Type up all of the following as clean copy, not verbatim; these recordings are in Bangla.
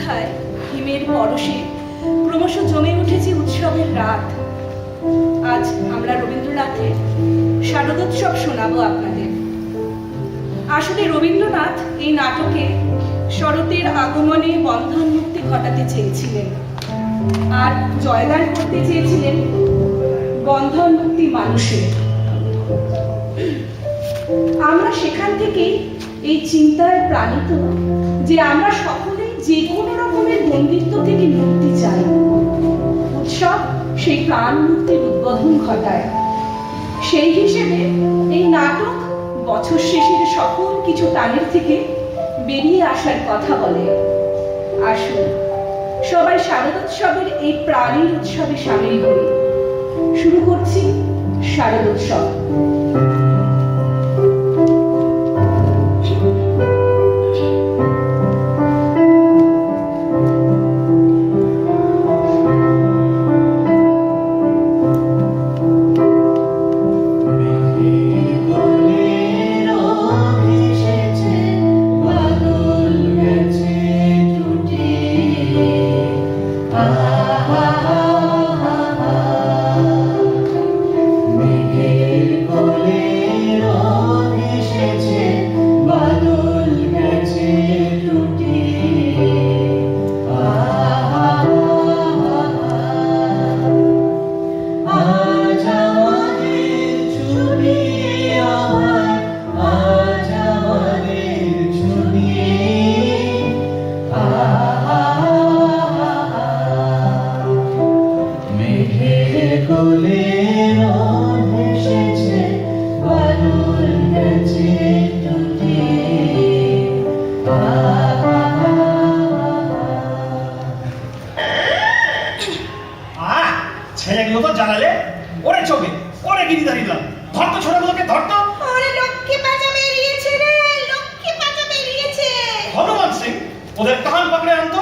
সন্ধ্যায় হিমের পরশে ক্রমশ জমে উঠেছে উৎসবের রাত। আজ আমরা রবীন্দ্রনাথের শারদোৎসব শোনাবো আপনাদের। আসলে রবীন্দ্রনাথ এই নাটকে শরতের আগমনে বন্ধন মুক্তি ঘটাতে চেয়েছিলেন, আর জয়গান করতে চেয়েছিলেন বন্ধন মুক্তি মানুষের। আমরা সেখান থেকেই এই চিন্তায় প্রাণিত যে আমরা সকলেই যে কোনো রকমের বন্দিত্ব থেকে মুক্তি চাই। উৎসব সেই প্রাণ মুক্তির উদ্বোধন ঘটায়। সেই হিসেবে এই নাটক বছর শেষের সকল কিছু টানের থেকে বেরিয়ে আসার কথা বলে। আসুন সবাই শারদোৎসবের এই প্রাণের উৎসবে সামিল হই। শুরু করছি শারদোৎসব। ছেলেগুলো তো জানালে ওরে চোখে ওরে গিরি দাঁড়িয়ে ধরতো ছোটগুলোকে ধরতো। ওরে লক্ষ্মী পাঁচা বেরিয়েছে রে, লক্ষ্মী পাঁচা বেরিয়েছে। হনুমান সিং ওদের কান পাকড়ে আনতো,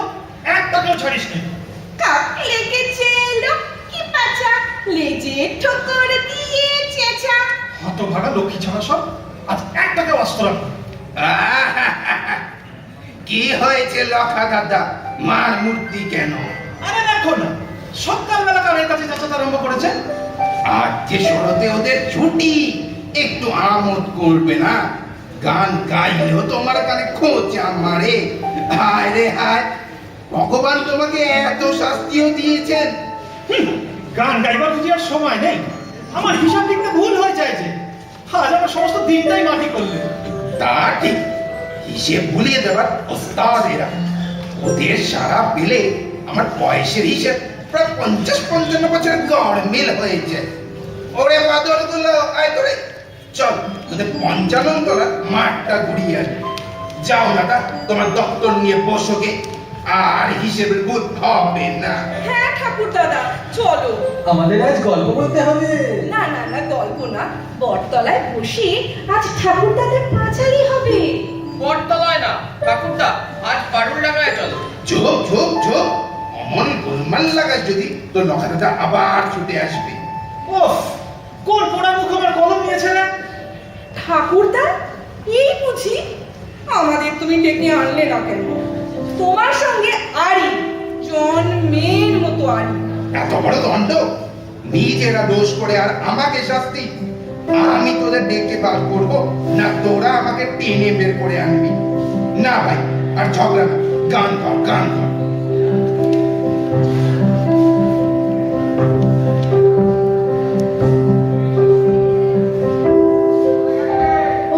একটাকেও ছাড়িস নি। কাক লেগেছে লক্ষ্মী পাঁচা, লেজে ঠোকর দিয়ে চেঁচা। হতভাগা লক্ষ্মী ছাড়া সব আজ একটাকেও অস্ত্র রাখতো। কি হয়েছে লক্ষা দাদা, মার মূর্তি কেন? আরে দেখো না, সকালবেলা কানের কাছে চাচাতে আরম্ভ করেছে। আর যে শরতে ওদের ছুটি, একটু আমোদ করবে না? গান গাইলেও তোমার কানে খোঁচা মারে। হায় রে হায়, ভগবান তোমাকে এত শাস্তিও দিয়েছেন। গান গাইবার বুঝি আর সময় নেই। আমার হিসাব লিখতে ভুল হয়ে যায় যে আজ আমার সমস্ত দিনটাই মাটি করলে। তা ঠিক, হিসেব ভুলিয়ে দেবার ওস্তাদ এরা। ওদের সারা পেলে আমার বয়সের হিসেব প্রায় 50-55 বছরের গড়মিল হয়েছে। ওরে বাদর গুলো আয় করে চল, তোদের 55 তলা মাঠটা ঘুরিয়ে আসবে। যাও দাদা, তোমার দপ্তর নিয়ে বসোগে, আর হিসেবের ভুল হবে না। হ্যাঁ ঠাকুর দাদা, চলো। আমাদের আজ গল্প বলতে হবে। না না না, গল্প না, বটতলায় বসে আজ ঠাকুর দাদার পাঁচালি হবে। বটতলায় না ঠাকুরদা, আজ পারুল ডাঙায় চলো। ঝোপ ঝোপ ঝোপ, অমন গোলমাল লাগায় যদি তো লক্ষা দাদা আবার ছুটে আসবে। ওফ, কোন পোড়া মুখ আমার কলম নিয়েছে না? ঠাকুরদা, এই বুঝি আমাদের তুমি ডেকে আনলে না কেন? তোমার সঙ্গে আরি, জন্মের মতো আরি। এত বড় দণ্ড, নিজেরা দোষ করে আর আমাকে শাস্তি। আমি তোদের ডেকে বার করবো না তোরা আমাকে টেনে বের করে আনবি? না ভাই, আর ঝগড়া না, গান কর গান কর।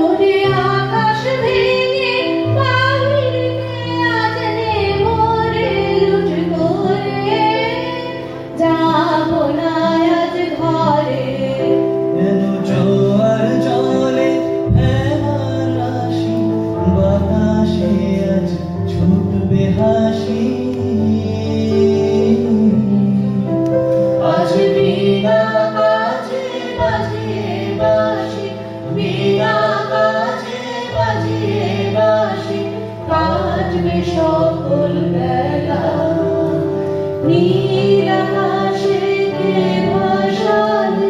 ওরে আকাশ ভেঙে বাহিরে আজনে মোরে লুট করে, যাবো না আজ ঘরে। যেন জোয়ার জলে হেলার রাশি, বাতাসে আজ ছুটবে হাসি। আজ বিনা কাজে বাজিয়ে বাঁশি, বিনা কাজে বাজিয়ে বাঁশি, কাটবে সকল বেলা। নীল আকাশে ভাসালে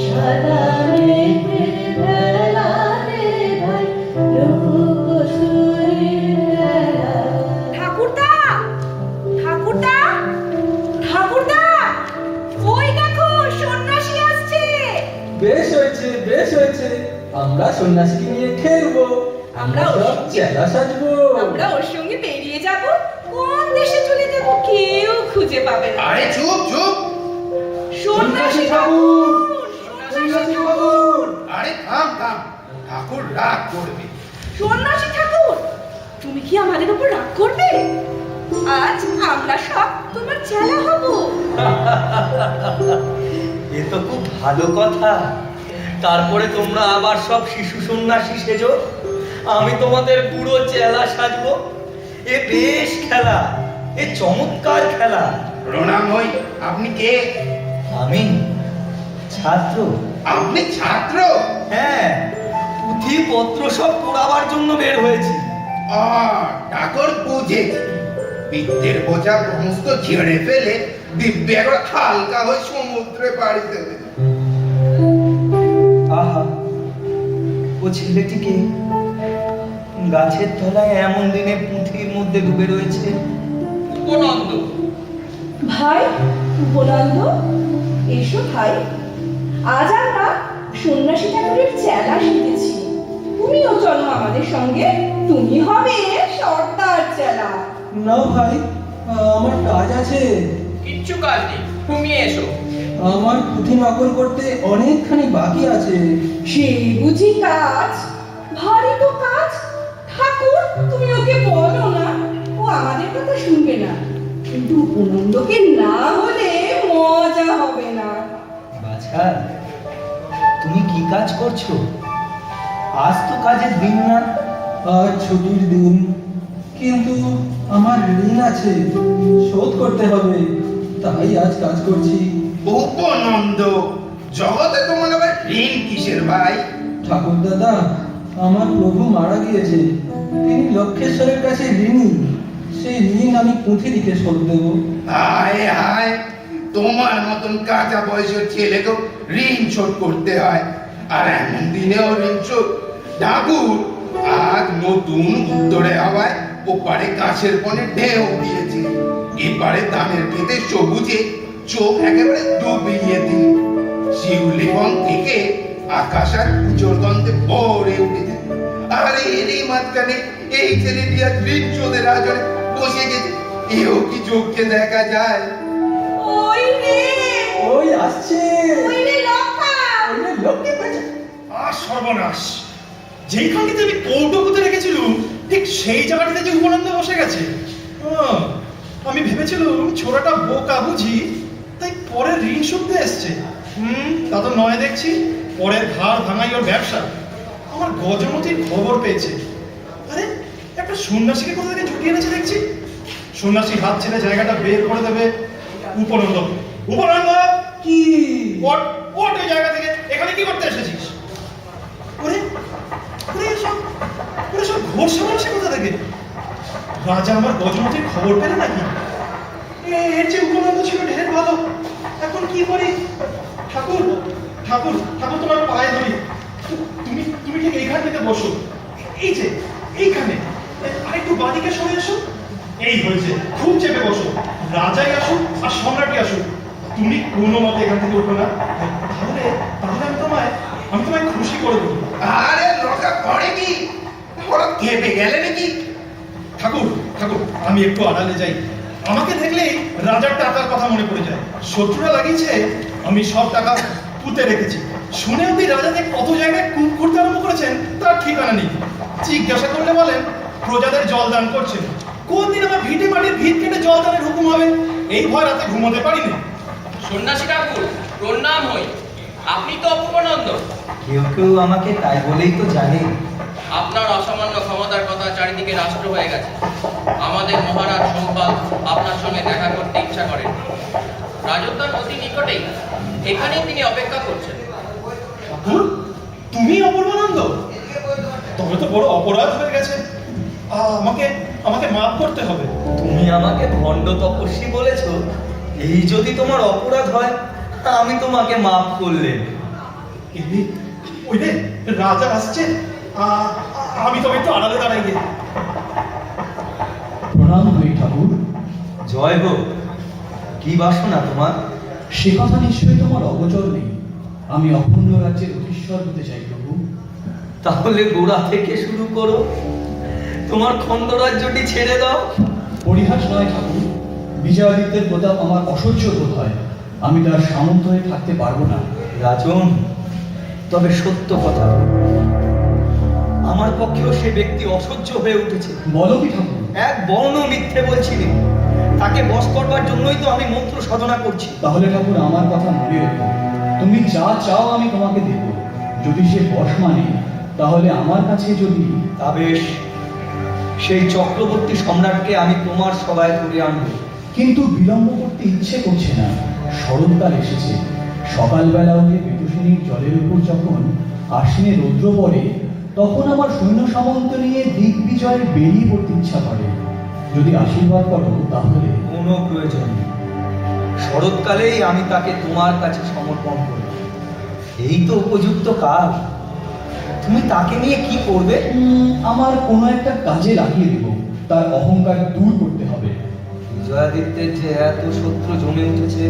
সাদা মেঘের ভেলা রে ভাই, লোক সুরের ভেলা। ঠাকুরদা, হয়েছে, আমরা সন্ন্যাসীকে নিয়ে খেলবো, আমরা সব চেলা সাজবো। আমরা ওর সঙ্গে বেরিয়ে যাব, কোন দেশে চলে যাব কেউ খুঁজে পাবে না। আরে চুপ চুপ, সন্ন্যাসী ঠাকুর, সন্ন্যাসী ঠাকুর। আরে থাম থাম, ঠাকুর রাগ করবে। সন্ন্যাসী ঠাকুর, তুমি কি আমাদের উপর রাগ করবে? আজ আমরা সব তোমার চেলা হব। এ তো খুব ভালো কথা। তারপরে তোমরা আবার সব শিশু সন্ন্যাসী সেজো, আমি তোমাদের বুড়ো চেলা সাজবো। এ বেশ খেলা, এ চমৎকার খেলা। প্রণাম হই, আপনি কে? আমি ছাত্র। আপনি ছাত্র? হ্যাঁ, পুঁথি পত্র সব পড়াবার জন্য বের হয়েছি। ঠাকুর বুঝেছি, বিদ্যের বোঝা সমস্ত ঝেড়ে ফেলে দিব্যে একবার হালকা হয়ে সমুদ্রে পাড়ি দেবে। আহা, ও ছেলেটিকে গাছের তলায় এমন দিনে পুঁথির মধ্যে ডুবে রয়েছে। উপনন্দ, ভাই উপনন্দ, এসো ভাই। আজ আমরা সন্ন্যাসী ঠাকুরের চেলা শিখেছি, তুমিও চলো আমাদের সঙ্গে, তুমি হবে সর্দার চেলা। না ভাই, আমার কাজ আছে। কিচ্ছু কাজ নেই, ঘুমিয়ে এসো। আমার পুঁথি নকল করতে অনেকখানি বাকি আছে। সেই বুঝি কাজ? ভারী তো কাজ। ঠাকুর, তুমি ওকে বলো না, ও আমাদের কথা শুনবে না, কিন্তু উপনন্দকে না হলে মজা হবে না। বাছা, তুমি কি কাজ করছো? আজ তো কাজের দিন না। আজ ছুটির দিন, কিন্তু আমার ঋণ আছে, শোধ করতে হবে, তাই আজ কাজ করছি। উপনন্দ, জগতে তোমার আবার ঋণ কিসের ভাই? ঠাকুর দাদা, আমার প্রভু মারা গিয়েছে, তিনি লক্ষেশ্বরের কাছে ঋণী, সেই ঋণ আমি পুঁথি দিতে শোধ দেব। হায় হায়, তোমার মতন কাঁচা বয়সের ছেলেকেও ঋণ শোধ করতে হয়, আর এমন দিনেও ঋণ শোধ। ঠাকুর, আজ নতুন উত্তরে হাওয়ায় ওপারে গাছের বনে ঢেউ দিয়েছে, এপারে ধানের খেতে সবুজে চোখ একেবারে ডুবিয়ে দিন। শিউলি বন থেকে আকাশ আর পুজোর গন্ধে ভরে উঠেছে, আর এরই মাঝখানে এই ছেলেটি আজ ঋণ শোধের আজরে বসে গেছে। এও কি চোখে দেখা যায়? ওই রে, ওই আসছে, ওই রে লক্ষা। ওই রে লক্ষ্মী পেঁচা। আর সর্বনাশ, যেইখানটিতে আমি কৌটো পুঁতে রেখেছিলুম ঠিক সেই জায়গাটিতে যে উপনন্দ বসে গেছে। আমি ভেবেছিলুম ছোড়াটা বোকা বুঝি, তাই পরে ঋণ শুনতে এসছে। তা তো নয় দেখছি, পরের ধার ভাঙাই ওর ব্যবসা। আমার গজমতির খবর পেয়েছে। আরে, একটা সন্ন্যাসীকে কোথা থেকে জুটিয়ে এনেছে দেখছি। সন্ন্যাসী হাত ছেড়ে জায়গাটা বের করে দেবে। উপনন্দ, উপনন্দ, কি? ওঠ, ওঠ ওই জায়গা থেকে। এখানে কি করতে এসেছিস? ওরে, ওরে এসব, ওরে সব ঘোর সামনে কোথা থেকে? রাজা আমার গজমতির খবর পেলে নাকি? এর যে উপনন্দ ছিল ঢের ভালো, এখন কি করি? ঠাকুর, ঠাকুর, ঠাকুর, তোমার পায়ে ধরি। তুমি তুমি ঠিক এইখান থেকে বসো, এই যে এইখানে। আরেকটু বাদিকে সরে এসো। এই হয়েছে, খুব চেপে বসো। রাজাই আসুক আর সম্রাটই আসুক, তুমি কোনো মতে এখান থেকে উঠো না। তাহলে তাহলে আমি তোমায় খুশি করে দেবো। আরে লোকা পড়ে কি, ওরা কেঁপে গেলে নাকি? ঠাকুর, ঠাকুর, আমি একটু আড়ালে যাই। আমাকে দেখলেই রাজার টাকার কথা মনে পড়ে যায়। শত্রুরা লাগিয়েছে, আমি সব টাকা পুঁতে রেখেছি। শুনে অব্দি রাজা যে কত জায়গায় কূপ করতে আরম্ভ করেছেন তার ঠিকানা নেই। জিজ্ঞাসা করলে বলেন প্রজাদের জল দান করছেন। কোন দিন আমার ভিটে মাটির ভিত কেটে জল দানের হুকুম হবে, এই ভয় রাতে ঘুমোতে পারিনি। সন্ন্যাসী ঠাকুর, প্রণাম হই। আপনি তো উপনন্দ। কেউ কেউ আমাকে তাই বলেই তো জানে। আপনার অসামান্য ক্ষমতার কথা চারিদিকে রাষ্ট্র হয়ে গেছে। আমাদের মহারাজ সম্পাদ আপনার সঙ্গে দেখা করতে ইচ্ছা করেন। রাজোদ্যান অতি নিকটেই, এখানেই তিনি অপেক্ষা করছেন। ঠাকুর, তুমি অপূর্বানন্দ? তবে তো বড় অপরাধ হয়ে গেছে। আমাকে আমাকে মাফ করতে হবে। তুমি আমাকে ভণ্ড তপস্বী বলেছ, এই যদি তোমার অপরাধ হয় আমি তোমাকে মাফ করলেন। ওই রে, রাজা আসছে। আমি তবে একটু আড়ালে দাঁড়াই গিয়ে। প্রণাম হই ঠাকুর। জয় হোক। কি বাসনা তোমার? সে কথা নিশ্চয়ই তোমার অগোচর নেই। আমি অপূর্ণ রাজ্যের অধীশ্বর হতে চাই প্রভু। তাহলে গোড়া থেকে শুরু করো, তোমার খণ্ডরাজ্যটি ছেড়ে দাও। পরিহাস নয় ঠাকুর, বিজয়াদিত্যের প্রতাপ আমার অসহ্য বোধ হয়। আমি তার সামন্ত হয়ে থাকতে পারবো না। রাজন, তবে সত্য কথা, আমার পক্ষেও সে ব্যক্তি অসহ্য হয়ে উঠেছে। বলো কি ঠাকুর? এক বর্ণ মিথ্যে বলছিলেন, তাকে বশ করবার জন্যই তো আমি মন্ত্র সাধনা করছি। তাহলে ঠাকুর আমার কথা মনে রেখো, তুমি যা চাও আমি তোমাকে দেব। যদি সে বশ মানে, তাহলে আমার কাছে যদি তা বেশ, সেই চক্রবর্তী সম্রাটকে আমি তোমার সভায় ধরে আনবো। কিন্তু বিলম্ব করতে ইচ্ছে করছে না। শরৎকাল এসেছে, সকালবেলা উঠে বেতুসিনীর জলের উপর যখন আশ্বিনে রৌদ্র পড়ে, তখন আমার সৈন্য সামন্ত নিয়ে দিগ্বিজয়ে বেরিয়ে পড়তে ইচ্ছা করে। যদি আশীর্বাদ করো তাহলে। কোনো প্রয়োজন নেই, শরৎকালেই আমি তাকে তোমার কাছে সমর্পণ করব। এই তো উপযুক্ত কাল। তুমি তাকে নিয়ে কি করবে? আমার কোনো একটা কাজে লাগিয়ে দেব, তার অহংকার দূর করতে হবে। বিজয়াদিত্যের যে এত শত্রু জমে উঠেছে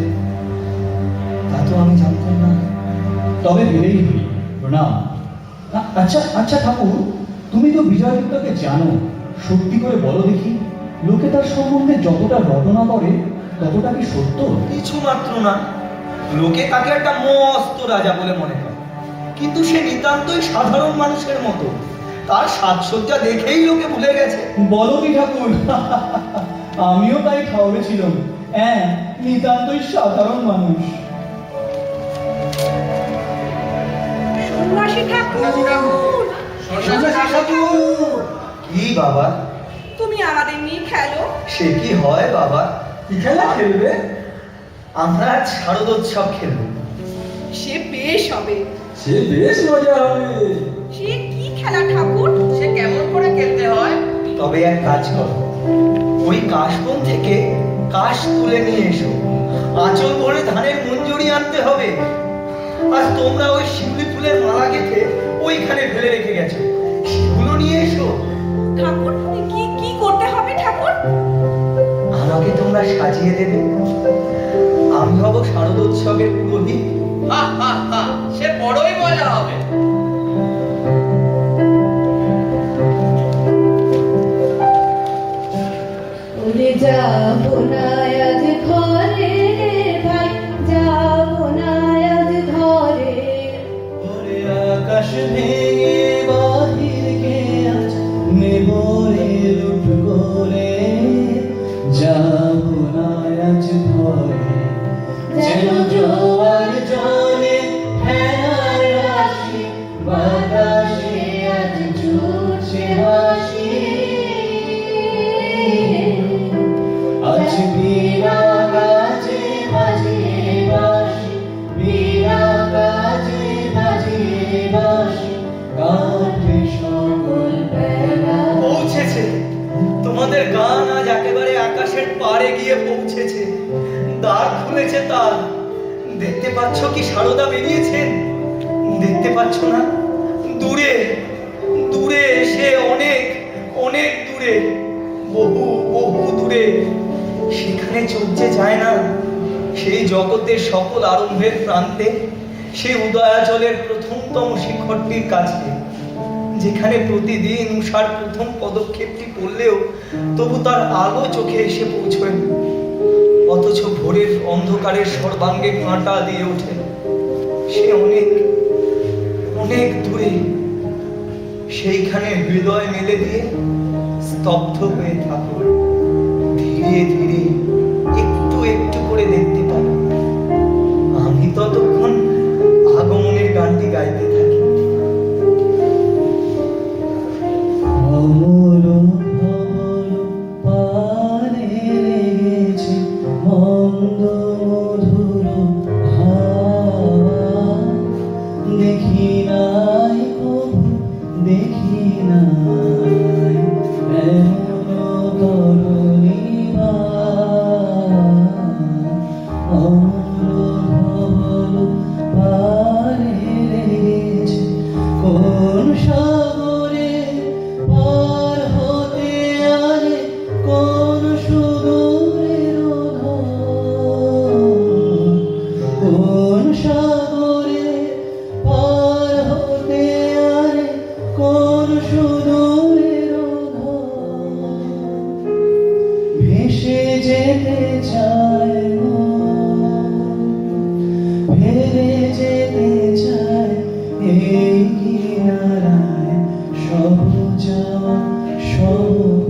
তা তো আমি জানতাম না। তবে ভেবেই হই, প্রণাম। আচ্ছা আচ্ছা ঠাকুর, তুমি তো বিজয়াদিত্যকে জানো, সত্যি করে বলো দেখি, লোকে তার সম্বন্ধে যতটা রটনা করে ততটা কি সত্য? কিছু মাত্র না। লোকে তাকে একটা মস্ত রাজা বলে মনে করে, কিন্তু সে নিতান্তই সাধারণ মানুষের মতো। তার সাজসজ্জা দেখেই লোকে ভুলে গেছে। বলো কি ঠাকুর? আমিও তাই ঠাউরে ছিলাম। হ্যাঁ, নিতান্তই সাধারণ মানুষ। সন্ন্যাসী ঠাকুর, সন্ন্যাসী ঠাকুর। কি বাবা? তুমি আমাদের নিয়ে খেলো। সে কি হয় বাবা? কি খেলা খেলবে? আমরা আজ শারদোৎসব খেলবো। সে বেশ হবে। সে বেশ মজা হবে। সে কি খেলা ঠাকুর? সে কেমন করে খেলতে হয়? তবে এক কাজ করো, ওই কাশবন থেকে কাশ তুলে নিয়ে এসো। আঁচল ভরে ধানের মঞ্জুরি আনতে হবে। আর তোমরা ওই শিউলি ফুলের মালা গেঁথে ওইখানে ফেলে রেখে গেছো, সেগুলো নিয়ে এসো। ঠাকুর কি কি করতে হবে ঠাকুর? আমাকে তোমরা সাজিয়ে দেবে, আমি হব শারদোৎসবের পুরোহিত। হা হা হা, সে বড়ই মজা হবে। উড়ে যাবো না আজ ঘরে ভাই, যাবো না আজ ঘরে। ওরে আকাশ ভেঙে বাহির কে আজ নেব রে লুট করে, যাব না আজ ঘরে। যেন জোয়ার জলে ভেড়ার হাসি, বাতাসে আজ ছুটছে হাসি। আজ বীরা গাছে বাজিয়ে বাঁশি, বীরা গাছে বাজিয়ে বাঁশি, কাঁপে সকল বেলা। পৌঁছেছে, তোমাদের গান আজ একেবারে আকাশের পাড়ে গিয়ে পৌঁছেছে। দ্বার খুলেছে তার। দেখতে পাচ্ছ কি সারদা বেরিয়েছেন? দেখতে পাচ্ছ না? দূরে দূরে, সে অনেক অনেক দূরে, বহু বহু দূরে। সেখানে চোখ যে যায় না, সেই জগতের সকল আরম্ভের প্রান্তে, সেই উদয়াচলের প্রথমতম শিখরটির কাছে, যেখানে প্রতিদিন উষার প্রথম পদক্ষেপটি পড়লেও তবু তার আলো চোখে এসে পৌঁছয়, অথচ ভোরের অন্ধকারের সর্বাঙ্গে কাঁটা দিয়ে ওঠে। সে অনেক অনেক দূরে। সেইখানে হৃদয় মেলে দিয়ে স্তব্ধ হয়ে থাকো। ধীরে ধীরে একটু একটু করে দেখতে পাবো। আমি ততক্ষণ আগমনের গানটি গাইতে থাকি। অমল ভবন পানে লেগেছে মন্দ মধুর হাওয়া, দেখি নাই কবু দেখি নাই এমন তরুণী মা। যেতে চায় মন, ফেলে যেতে চায় এই কিনারায় সবুজ সব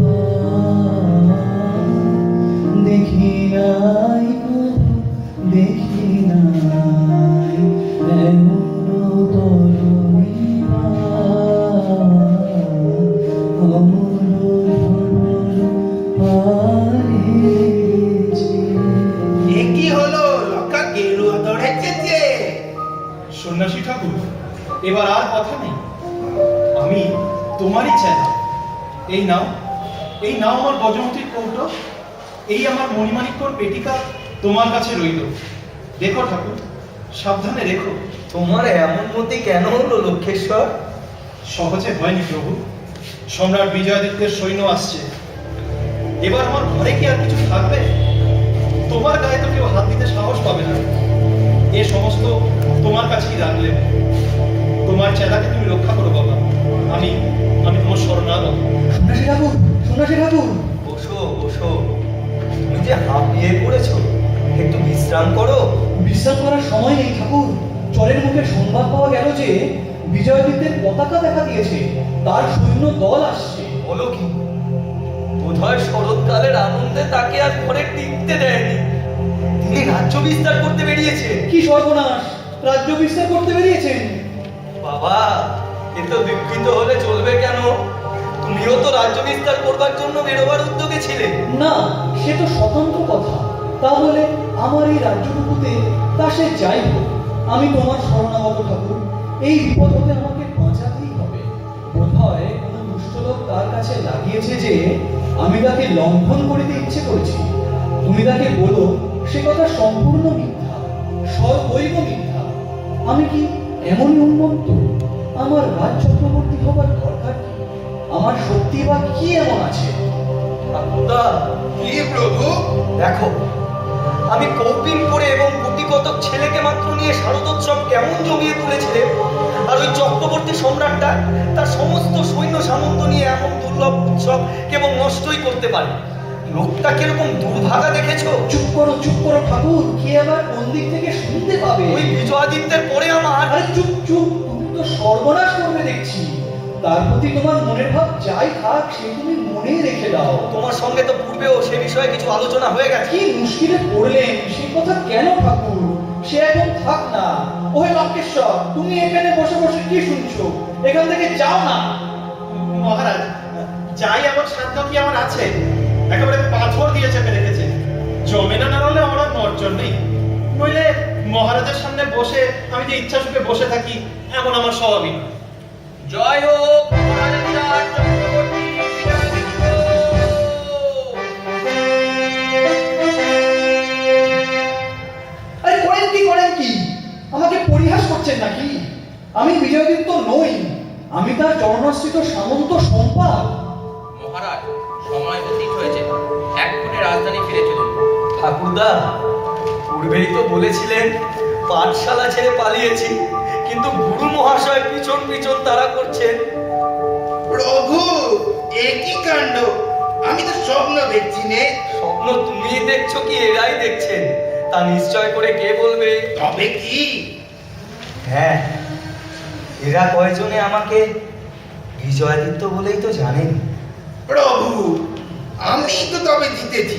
দেখি নাই কবু দেখি নাই এমন তরুণী এ কি হলো লক্ষা গেরুয়া ধরেছে যে? সন্ন্যাসী ঠাকুর, এবার আর কথা নেই। আমি তোমারই চেলা। এই নাও, এই নাও আমার গজমতির কৌটো, এই আমার মণিমাণিক্যর পেটিকা তোমার কাছে রইল। দেখো ঠাকুর, সাবধানে রেখো। তোমার এমন মতি কেন হলো লক্ষেশ্বর? সহজে হয়নি প্রভু। সম্রাট বিজয়াদিত্যের সৈন্য আসছে। এবার আমার ঘরে কি আর কিছু থাকবে? তোমার গায়ে তো কেউ হাত দিতে সাহস পাবে না। এ সমস্ত তোমার কাছেই রাখলে। তোমার চেলাকে তুমি রক্ষা করো বাবা। আমি তোমার শরণাগত। সন্ন্যাসী ঠাকুর, সন্ন্যাসী ঠাকুর, বসো বসো, তুমি যে হাঁপিয়ে পড়েছো, একটু বিশ্রাম করো। বিশ্রাম করার সময় নেই ঠাকুর। চরের মুখে সংবাদ পাওয়া গেল যে বিজয়াদিত্যের পতাকা দেখা দিয়েছে, তার সৈন্য দল আসছে। বলো কি? বোধহয় শরৎকালের আনন্দে তাকে আর ঘরে টিকতে দেয়নি। তিনি রাজ্য বিস্তার করতে বেরিয়েছে। কি সর্বনাশ! রাজ্য বিস্তার করতে বেরিয়েছেন? বাবা, এ তো বিকৃত হলে চলবে কেন? তুমিও তো রাজ্য বিস্তার করবার জন্য বেরোবার উদ্যোগে ছিলে। না, সে তো স্বতন্ত্র কথা। তাহলে আমার এই রাজ্যটুকুতে তা সে যাই হোক, আমি তোমার শরণাগত ঠাকুর। এই বিপদ হতে আমাকে বাঁচাতেই হবে। বোধহয় কোনো দুষ্ট লোক তার কাছে লাগিয়েছে যে আমি তাকে লঙ্ঘন করিতে ইচ্ছে করেছি। তুমি তাকে বলো সে কথা সম্পূর্ণ মিথ্যা, সর্বৈব মিথ্যা। আমি কি এমনই উন্মত্ত? আমার রাজ চক্রবর্তী হবার দরকার কি? আমার সত্যি বা কি এমন আছে? ঠাকুরদা, কি প্রভু? দেখো, আমি কৌপিন করে এবং গুটি কতক ছেলেকে মাত্র নিয়ে শারদোৎসব কেমন জমিয়ে তুলেছিলেন, আর ওই চক্রবর্তী সম্রাটটা তার সমস্ত সৈন্য সামন্ত নিয়ে এমন দুর্লভ উৎসব কেবল নষ্টই করতে পারে। লোকটা কিরকম দুর্ভাগা দেখেছো? চুপ করো, চুপ করো ঠাকুর। কে আবার কোন দিক থেকে শুনতে পাবে? ওই বিজয়াদিত্যের পরে আমার আরে চুপ চুপ, তুমি তো সর্বনাশ করবে দেখছি। তার প্রতি তোমার মনের ভাব যাই থাক, সে তুমি মনেই রেখে দাও। তোমার সঙ্গে তো পূর্বেও সে বিষয়ে কিছু আলোচনা হয়ে গেছে। কি মুশকিলে পড়লেন সে কথা কেন ঠাকুর? সে এখন থাক না। ওহে লঙ্কেশ্বর, তুমি এখানে বসে বসে কি শুনছো? এখান থেকে যাও না। মহারাজ, যাই এমন সাধ্য কি আমার আছে? একেবারে পাথর দিয়ে চেপে রেখেছে। জমে না নাড়লে আমার আর নড়চড় নেই। নইলে মহারাজের সামনে বসে আমি যে ইচ্ছা সুখে বসে থাকি, এমন আমার স্বভাবই না। জয় হোক মহারাজ চক্রবর্তী বিজয়াদিত্য। আরে করেন কি, করেন কি? আমাকে পরিহাস করছেন নাকি? আমি বিজয়াদিত্য নই, আমি তার চরণাশ্রিত সামন্ত সম্পাদ। মহারাজ, সময় অতীত হয়েছে, এক্ষুনি রাজধানী ফিরে চলুন। ঠাকুরদা, পূর্বেই তো বলেছিলেন পাঠশালা ছেড়ে পালিয়েছি, কিন্তু গুরু মহাশয় পিছন পিছন তাড়া করছেন। প্রভু, এ কি কাণ্ড! আমি তো স্বপ্ন দেখছি নে। স্বপ্ন তুমি দেখছো কি এরাই দেখছেন, তা নিশ্চয় করে কে বলবে? তবে কি? হ্যাঁ, এরা কয়জনে আমাকে বিজয়াদিত্য বলেই তো জানেন। প্রভু, আমি তো তবে জিতেছি।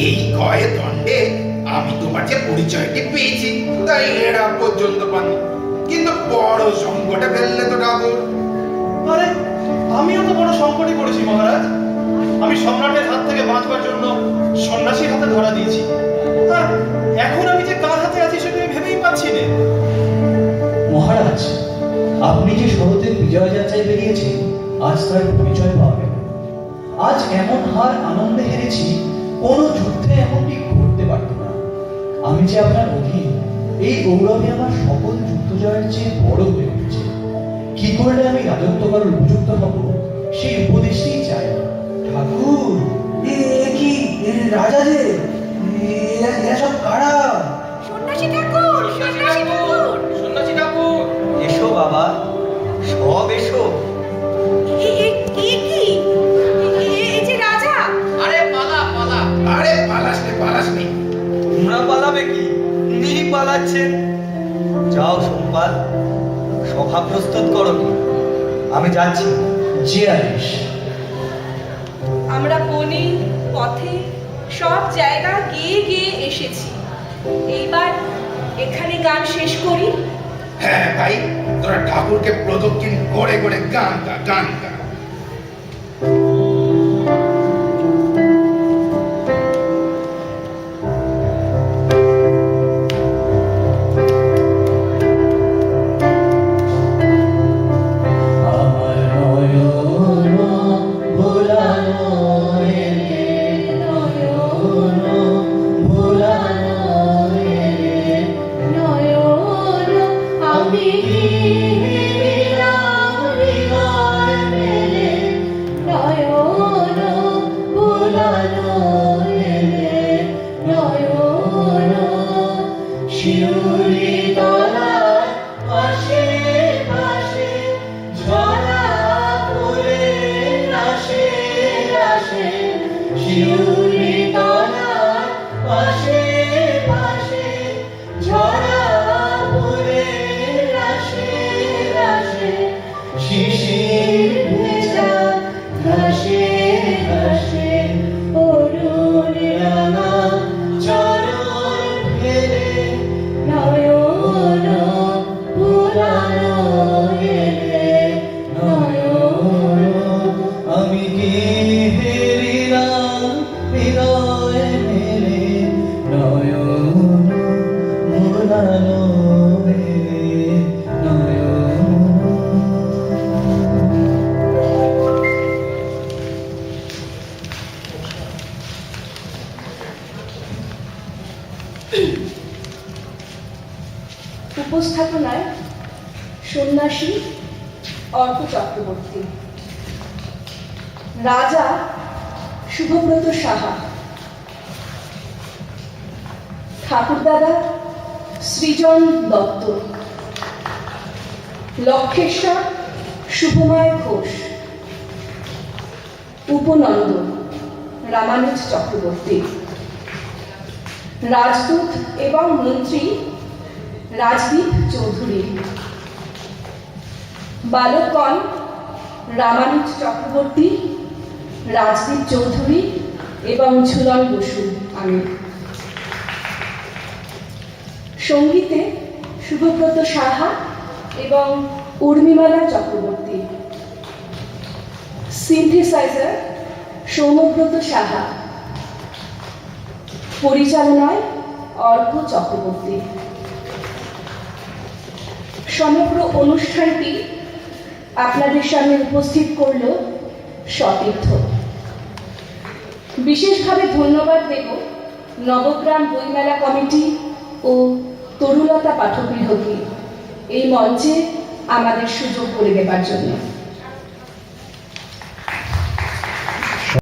এই কয়ে দণ্ডে আমি তোমার যে পরিচয়টি পেয়েছি, তাই এরা পর্যন্ত পানি। কিন্তু বড় সংকটে ফেললে তো ঠাকুর। আরে, আমিও তো বড় সংকটে পড়েছি মহারাজ। আমি সম্রাটের হাত থেকে বাঁচবার জন্য সন্ন্যাসীর হাতে ধরা দিয়েছি। আর এখন আমি যে কার হাতে আছি সেটা আমি ভেবেই পাচ্ছি না। মহারাজ, আপনি যে শরতের বিজয় যাত্রায় বেরিয়েছেন, আজ তার পরিচয় পাওয়া গেল। আজ এমন হার আনন্দে হেরেছি, কোনো যুদ্ধে এমনটি ঘটতে পারত না। আমি যে আপনার অধীন, এই গৌরবে আমার সকল যুদ্ধ জয়ের চেয়ে বড় হয়ে উঠেছে। কি করলে আমি রাজত্ব করার উপযুক্ত হব, সেই উপদেশই চাই। ঠাকুর, এ কি রাজা যে এরা সব কারা? সন্ন্যাসী ঠাকুর, সন্ন্যাসী ঠাকুর। সন্ন্যাসী ঠাকুর, এসো বাবা, সব এসো। এ কি? এই যে রাজা। আরে পালা পালা। আরে পালা পালাচ্ছেন। যাও সোমপাল, সভা প্রস্তুত করো কি, আমি যাচ্ছি। যে আদেশ। আমরা বনে পথে সব জায়গা গিয়ে গিয়ে এসেছি, এইবার এখানে গান শেষ করি। হ্যাঁ ভাই, তোরা ঠাকুরকে প্রদক্ষিণ করে করে গান গা, গান গা। আমার নয়ন ভোলানো এলে, নয়ন ভোলানো এলে, নয়ন আমি হৃদয় মেলে, নয়ন ভোলানো এলে, নয়ন শিউলি তলার পাশে পাশে ঝরা ফুলের রাশে রাশে, শিউলি তলার পাশে পাশে ঝরা ফুলের রাশে রাশে, শিশির ভেজা ঘাসে ঘাসে অরুণ রাঙা চরণ ফেলে, নয়ন ভোলানো এলে, নয়ন আমি কি হেরিলাম হৃদয় মেলে, নয়ন ভোলানো এলে, নয়ন। উপস্থাপনায় সন্ন্যাসী অর্ক চক্রবর্তী, রাজা শুভব্রত সাহা, ঠাকুরদাদা সৃজন দত্ত, লক্ষেশ্বর শুভময় ঘোষ, উপনন্দ রামানুজ চক্রবর্তী, রাজদূত এবং মন্ত্রী রাজদীপ চৌধুরী, বালকগণ রামানুজ চক্রবর্তী, রাজদীপ চৌধুরী এবং ঝুলন বসু। আমি সঙ্গীতে শুভব্রত সাহা এবং উর্মিমালা চক্রবর্তী, সিনথেসাইজার সৌম্যব্রত সাহা, পরিচালনায় অর্ক চক্রবর্তী। সমগ্র অনুষ্ঠানটি আপনাদের সামনে উপস্থিত করল সতীর্থ। বিশেষভাবে ধন্যবাদ দেব নবগ্রাম বইমেলা কমিটি ও তরুলতা পাঠকগৃহকে এই মঞ্চে আমাদের সুযোগ করে দেবার জন্য।